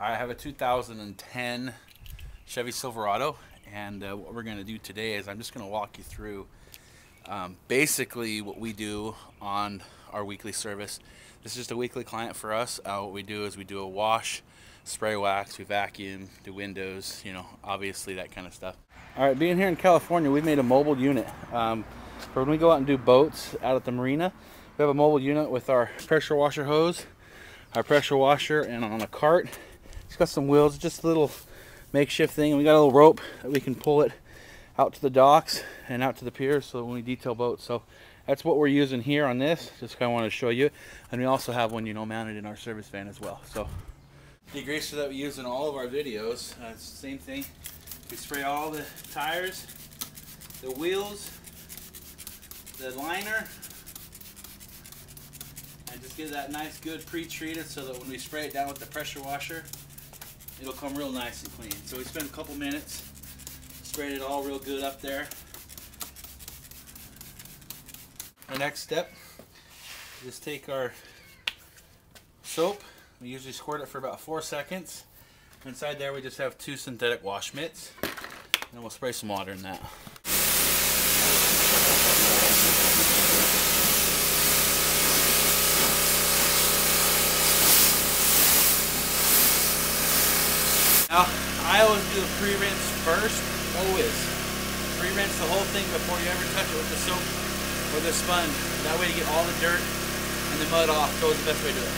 I have a 2010 Chevy Silverado, and what we're going to do today is I'm just going to walk you through basically what we do on our weekly service. This is just a weekly client for us. What we do is we do a wash, spray wax, we vacuum, do windows, you know, obviously that kind of stuff. All right, being here in California, we've made a mobile unit. For when we go out and do boats out at the marina, we have a mobile unit with our pressure washer hose, our pressure washer, and on a cart. It's got some wheels, just a little makeshift thing. And we got a little rope that we can pull it out to the docks and out to the piers so when we detail boats. So that's what we're using here on this. Just kind of wanted to show you. And we also have one, you know, mounted in our service van as well. So degreaser that we use in all of our videos, it's the same thing. We spray all the tires, the wheels, the liner, and just get that nice good pre-treated so that when we spray it down with the pressure washer, it'll come real nice and clean. So we spend a couple minutes spraying it all real good up there. The next step is take our soap. We usually squirt it for about 4 seconds. Inside there we just have 2 synthetic wash mitts, and we'll spray some water in that. Now, I always do a pre-rinse first, always. Pre-rinse the whole thing before you ever touch it with the soap or the sponge. That way you get all the dirt and the mud off. It's always the best way to do it.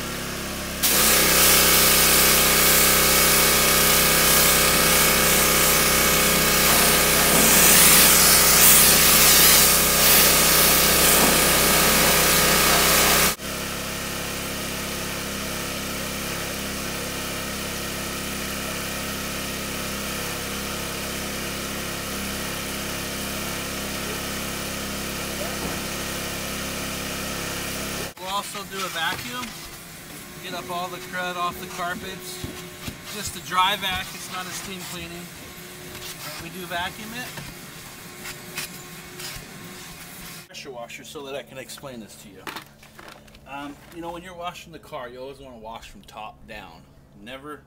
We'll also do a vacuum, get up all the crud off the carpets. Just a dry vac, it's not a steam cleaning. We do vacuum it. Pressure washer so that I can explain this to you. You know, when you're washing the car, you always want to wash from top down. Never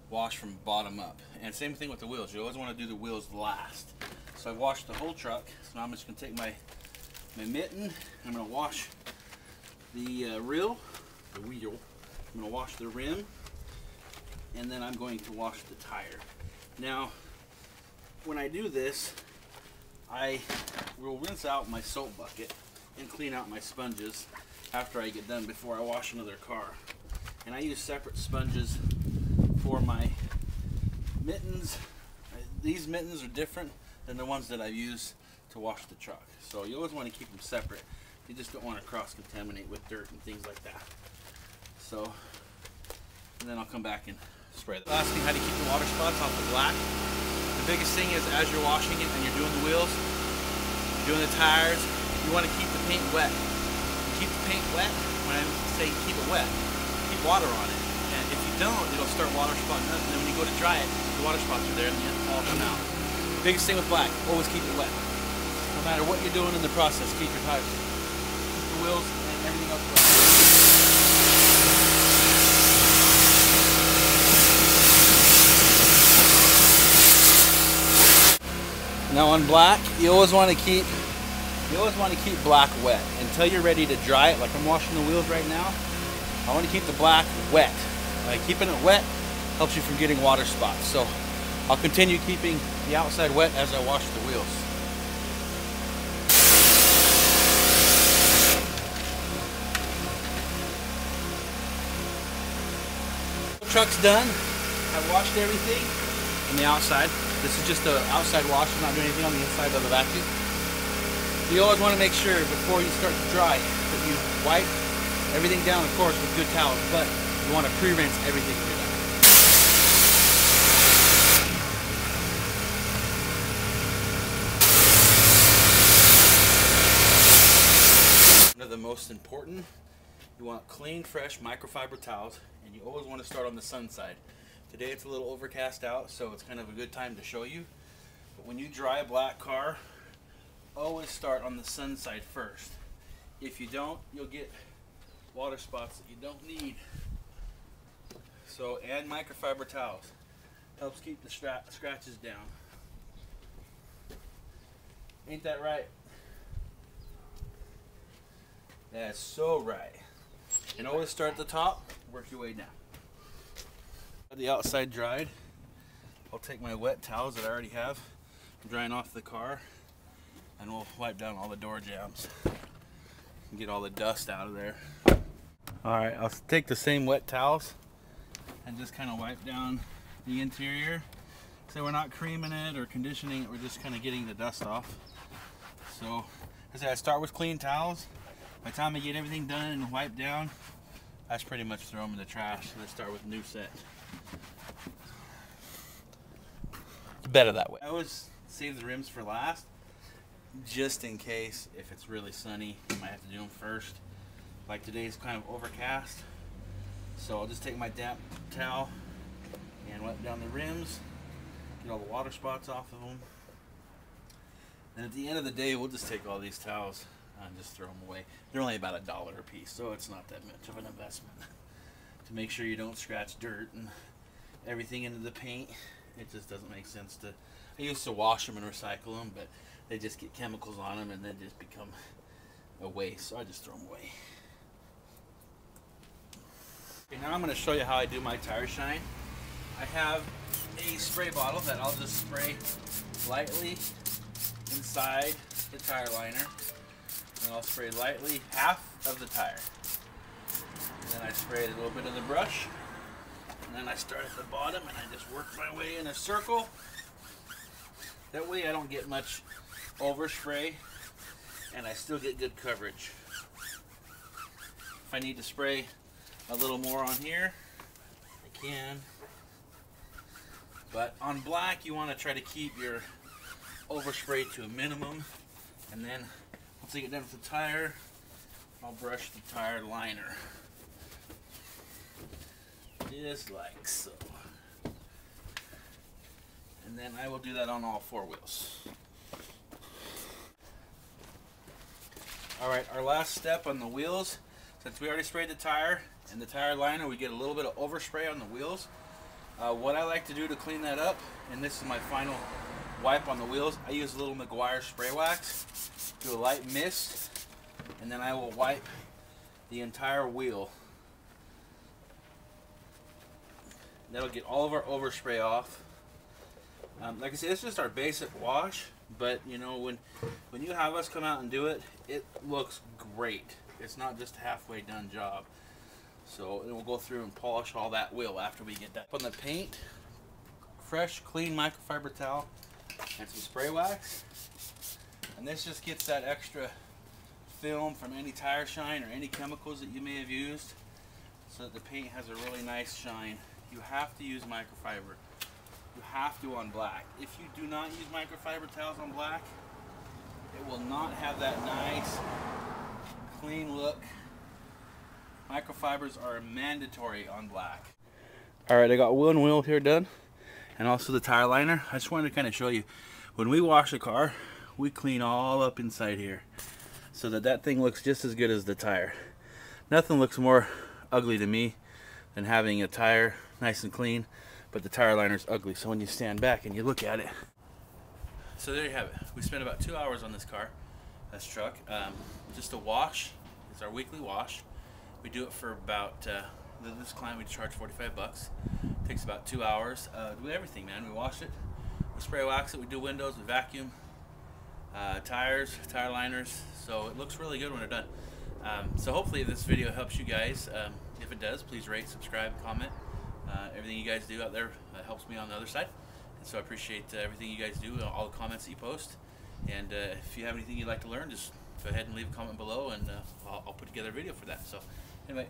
wash from bottom up. And same thing with the wheels. You always want to do the wheels last. So I washed the whole truck. So now I'm just going to take my mitten and I'm going to wash the wheel. I'm going to wash the rim, and then I'm going to wash the tire. Now, when I do this, I will rinse out my soap bucket and clean out my sponges after I get done before I wash another car. And I use separate sponges for my mittens. These mittens are different than the ones that I use to wash the truck. So you always want to keep them separate. You just don't want to cross-contaminate with dirt and things like that. So, and then I'll come back and spray that. Last thing, how to keep the water spots off the black. The biggest thing is as you're washing it and you're doing the wheels, doing the tires, you want to keep the paint wet. You keep the paint wet, when I say keep it wet, keep water on it. And if you don't, it'll start water spotting up. And then when you go to dry it, the water spots are there and they all come out. Biggest thing with black, always keep it wet. No matter what you're doing in the process, keep your tires wet. Wheels and everything else. Now on black, you always want to keep black wet until you're ready to dry it. Like I'm washing the wheels right now. I want to keep the black wet. Keeping it wet helps you from getting water spots. So I'll continue keeping the outside wet as I wash the wheels. Truck's done. I've washed everything on the outside. This is just the outside wash. I'm not doing anything on the inside of the vacuum. You always want to make sure before you start to dry that you wipe everything down, of course, with good towels, but you want to pre-rinse everything when you're done. One of the most important, you want clean, fresh microfiber towels, and you always want to start on the sun side. Today it's a little overcast out, so it's kind of a good time to show you. But when you dry a black car, always start on the sun side first. If you don't, you'll get water spots that you don't need. So, and microfiber towels. Helps keep the scratches down. Ain't that right? That's so right. And always start at the top, work your way down. The outside dried. I'll take my wet towels that I already have, I'm drying off the car, and we'll wipe down all the door jambs and get all the dust out of there. Alright, I'll take the same wet towels and just kind of wipe down the interior. So we're not creaming it or conditioning it, we're just kind of getting the dust off. So, as I start with clean towels. By the time I get everything done and wiped down, I just pretty much throw them in the trash and then start with a new set. It's better that way. I always save the rims for last, just in case if it's really sunny, I might have to do them first. Like today's kind of overcast, so I'll just take my damp towel and wipe down the rims, get all the water spots off of them. And at the end of the day, we'll just take all these towels and just throw them away. They're only about $1 a piece, so it's not that much of an investment. To make sure you don't scratch dirt and everything into the paint, it just doesn't make sense to. I used to wash them and recycle them, but they just get chemicals on them and then just become a waste, so I just throw them away. Okay, now I'm going to show you how I do my tire shine. I have a spray bottle that I'll just spray lightly inside the tire liner, and I'll spray lightly half of the tire. And then I spray a little bit of the brush, and then I start at the bottom and I just work my way in a circle. That way I don't get much overspray and I still get good coverage. If I need to spray a little more on here, I can. But on black, you want to try to keep your overspray to a minimum, and then once I get done with the tire, I'll brush the tire liner just like so, and then I will do that on all 4 wheels. Alright, our last step on the wheels, since we already sprayed the tire and the tire liner, we get a little bit of overspray on the wheels. What I like to do to clean that up, and this is my final wipe on the wheels, I use a little McGuire spray wax, do a light mist, and then I will wipe the entire wheel. That'll get all of our overspray off. Like I said, it's just our basic wash, but you know, when you have us come out and do it, it looks great. It's not just a halfway done job. So we'll go through and polish all that wheel after we get that. On the paint, fresh, clean microfiber towel and some spray wax. And this just gets that extra film from any tire shine or any chemicals that you may have used, so that the paint has a really nice shine. You have to use microfiber. You have to on black. If you do not use microfiber towels on black, it will not have that nice, clean look. Microfibers are mandatory on black. Alright, I got one wheel here done, and also the tire liner. I just wanted to kind of show you, when we wash a car, we clean all up inside here, so that that thing looks just as good as the tire. Nothing looks more ugly to me than having a tire nice and clean, but the tire liner's ugly. So when you stand back and you look at it. So there you have it. We spent about 2 hours on this car, this truck. Just a wash. It's our weekly wash. We do it for about, this client we charge 45 bucks. Takes about 2 hours. We do everything, man. We wash it, we spray wax it, we do windows, we vacuum, tires, tire liners. So it looks really good when they're done. So hopefully this video helps you guys. If it does, please rate, subscribe, comment. Everything you guys do out there helps me on the other side. And so I appreciate everything you guys do, all the comments that you post. And if you have anything you'd like to learn, just go ahead and leave a comment below, and I'll put together a video for that. So anyway,